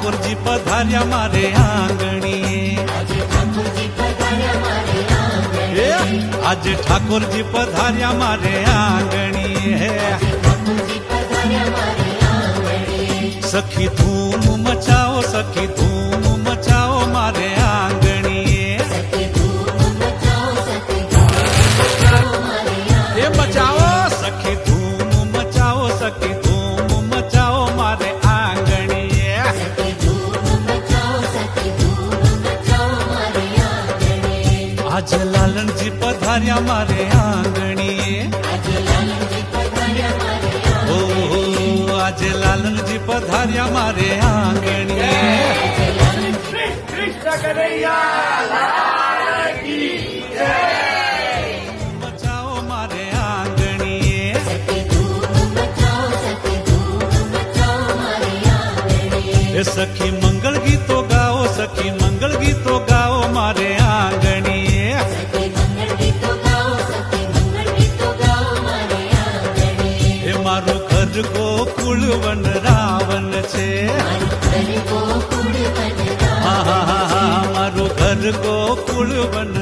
ઠાકોરજી પધાર્યા મારે આંગણીએ, આજે ઠાકોરજી પધાર્યા મારે આંગણીએ, સખી ધૂમ મચાવો, સખી ધૂમ મચાવો મારે આંગણીએ, એ મચાવો સખી ધૂમ મચાવો, સખી ધૂમ મચાવો મારે આંગણીએ, આજે લાલનજી પધાર્યા મારે આંગણીએ, આજે લાલનજી પધાર્યા મારે આંગણીએ, મચાવો મારે આંગણીએ, એ સખી મંગળ ગીતો ગાઓ, સખી મંગળ ગીતો ગાઓ મારે આંગણીએ, એ મારું ઘર ગોકુળ વન રાવણ છે, હા હા હા, મારું ઘર ગોકુળ વન